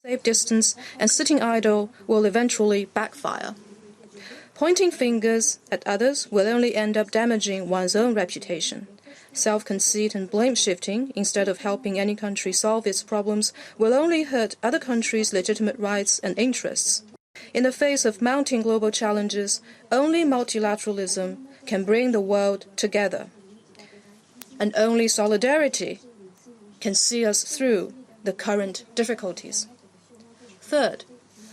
safe distance and sitting idle will eventually backfire. Pointing fingers at others will only end up damaging one's own reputation. Self-conceit and blame-shifting, instead of helping any country solve its problems, will only hurt other countries' legitimate rights and interests. In the face of mounting global challenges, only multilateralism can bring the world together. And only solidarity can see us through the current difficulties. Third,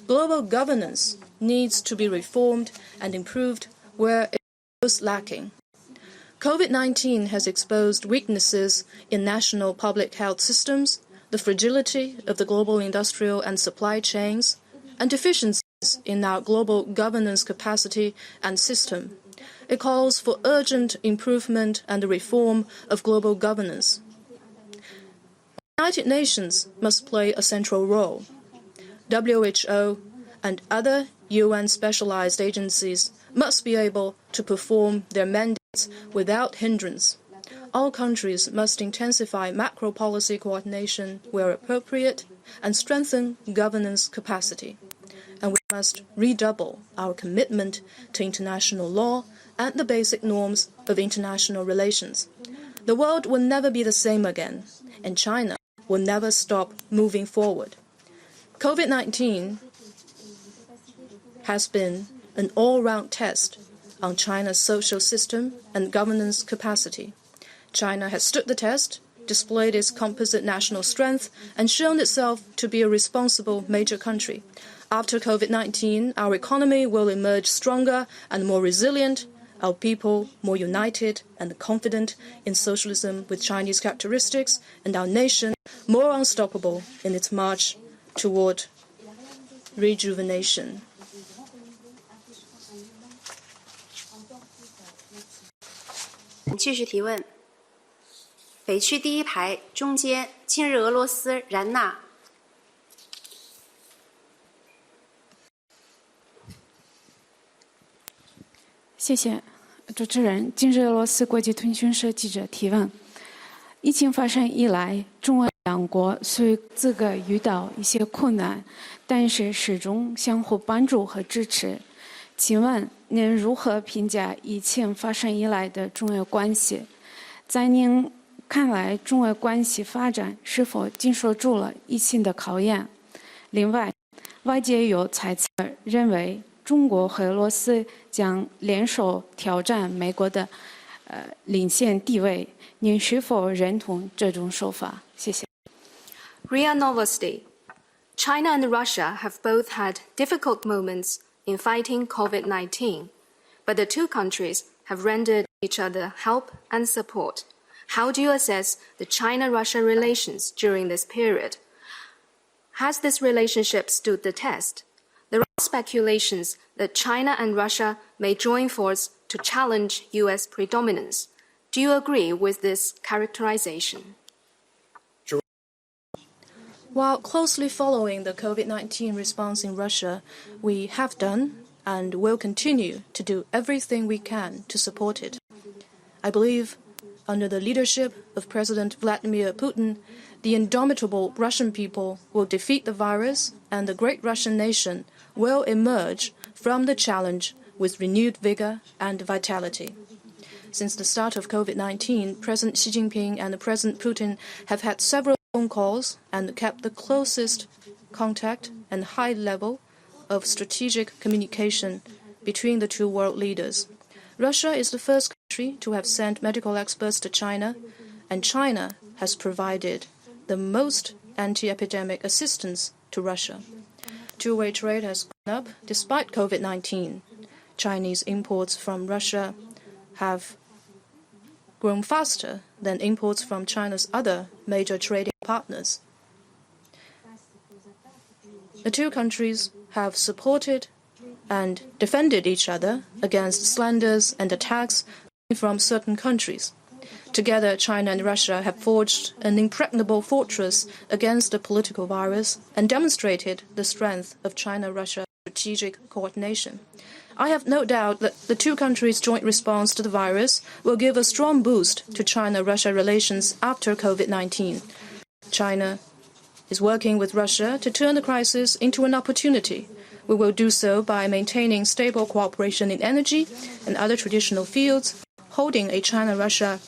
global governance needs to be reformed and improved where it is lacking. COVID-19 has exposed weaknesses in national public health systems, the fragility of the global industrial and supply chains, and deficiencies in our global governance capacity and system. It calls for urgent improvement and reform of global governance. The United Nations must play a central role. WHO and other UN specialized agencies must be able to perform their mandates without hindrance. All countries must intensify macro policy coordination where appropriate and strengthen governance capacity. And we must redouble our commitment to international law and the basic norms of international relations. The world will never be the same again, and China will never stop moving forward. COVID-19 has been an all-round test on China's social system and governance capacity. China has stood the test, displayed its composite national strength, and shown itself to be a responsible major country. After COVID-19, our economy will emerge stronger and more resilient, our people more united and confident in socialism with Chinese characteristics, and our nation more unstoppable in its march toward rejuvenation. 继续提问。北区第一排中间，今日俄罗斯冉娜。谢谢主持人。今日俄罗斯国际通讯社记者提问：疫情发生以来，中俄两国虽自个遇到一些困难，但是始终相互帮助和支持。请问您如何评价疫情发生以来的中俄关系？在您看来，中俄关系发展是否经受住了疫情的考验？另外，外界有猜测认为中国和俄罗斯将联手挑战美国的领先地位，您是否认同这种说法？谢谢。RIA Novosti. China and Russia have both had difficult moments in fighting COVID-19, but the two countries have rendered each other help and support. How do you assess the China-Russia relations during this period? Has this relationship stood the test? There are speculations that China and Russia may join force to challenge U.S. predominance. Do you agree with this characterization? While closely following the COVID-19 response in Russia, we have done and will continue to do everything we can to support it. I believe, under the leadership of President Vladimir Putin, the indomitable Russian people will defeat the virus, and the great Russian nation will emerge from the challenge with renewed vigor and vitality. Since the start of COVID-19, President Xi Jinping and President Putin have had several phone calls and kept the closest contact and high level of strategic communication between the two world leaders. Russia is the first country to have sent medical experts to China, and China has provided the most anti-epidemic assistance to Russia. Two-way trade has gone up despite COVID-19. Chinese imports from Russia have grown faster than imports from China's other major trading partners. The two countries have supported and defended each other against slanders and attacks from certain countries. Together, China and Russia have forged an impregnable fortress against the political virus and demonstrated the strength of China-Russia strategic coordination. I have no doubt that the two countries' joint response to the virus will give a strong boost to China-Russia relations after COVID-19. China is working with Russia to turn the crisis into an opportunity. We will do so by maintaining stable cooperation in energy and other traditional fields, holding a China-Russia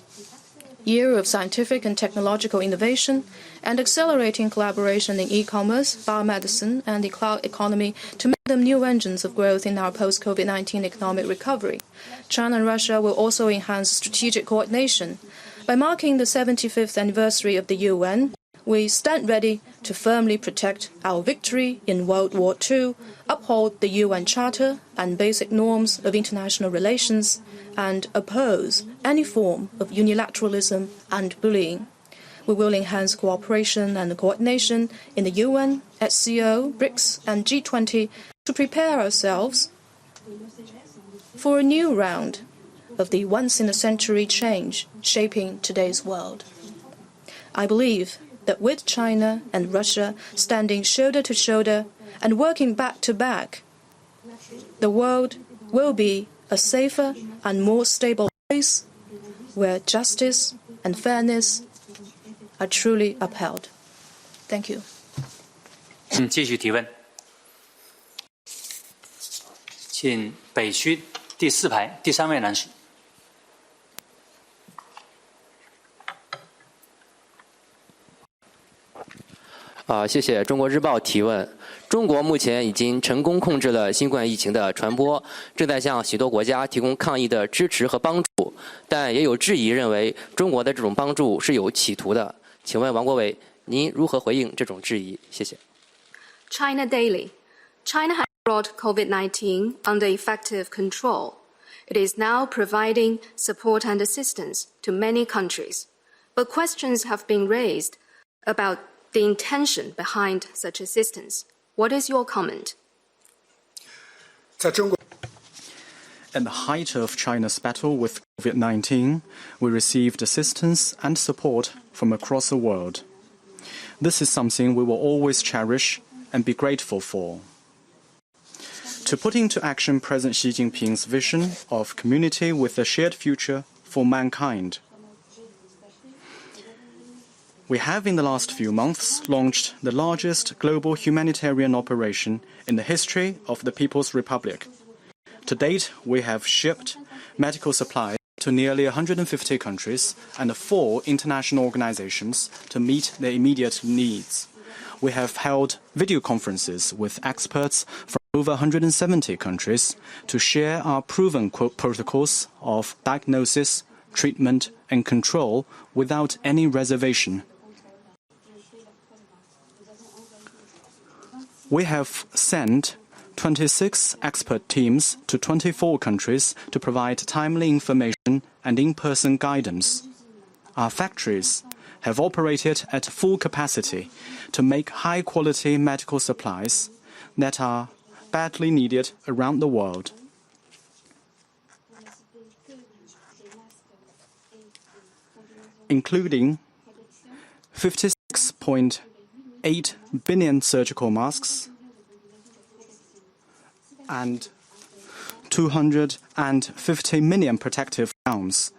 year of scientific and technological innovation, and accelerating collaboration in e-commerce, biomedicine, and the cloud economy to make them new engines of growth in our post-COVID-19 economic recovery. China and Russia will also enhance strategic coordination. By marking the 75th anniversary of the UN, we stand ready to firmly protect our victory in World War II, uphold the UN Charter and basic norms of international relations, and oppose any form of unilateralism and bullying. We will enhance cooperation and coordination in the UN, SCO, BRICS, and G20 to prepare ourselves for a new round of the once-in-a-century change shaping today's world. I believe that with China and Russia standing shoulder to shoulder and working back to back, the world will be a safer and more stable place where justice and fairness are truly upheld. Thank you. 继续提问，请北区第4排第3位男士。谢谢中国日报提问。中国目前已经成功控制了新冠疫情的传播，正在向许多国家提供抗疫的支持和帮助，但也有质疑认为中国的这种帮助是有企图的。请问王国伟，您如何回应这种质疑？谢谢。China Daily. China has brought COVID-19 under effective control. It is now providing support and assistance to many countries. But questions have been raised about the intention behind such assistance. What is your comment? At the height of China's battle with COVID-19, we received assistance and support from across the world. This is something we will always cherish and be grateful for. To put into action President Xi Jinping's vision of community with a shared future for mankind, we have in the last few months launched the largest global humanitarian operation in the history of the People's Republic. To date, we have shipped medical supplies to nearly 150 countries and 4 international organizations to meet their immediate needs. We have held video conferences with experts from over 170 countries to share our proven protocols of diagnosis, treatment, and control without any reservation. We have sent 26 expert teams to 24 countries to provide timely information and in-person guidance. Our factories have operated at full capacity to make high-quality medical supplies that are badly needed around the world. Including 56.8 billion surgical masks and 250 million protective gowns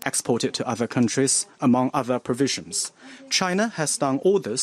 exported to other countries, among other provisions. China has done all this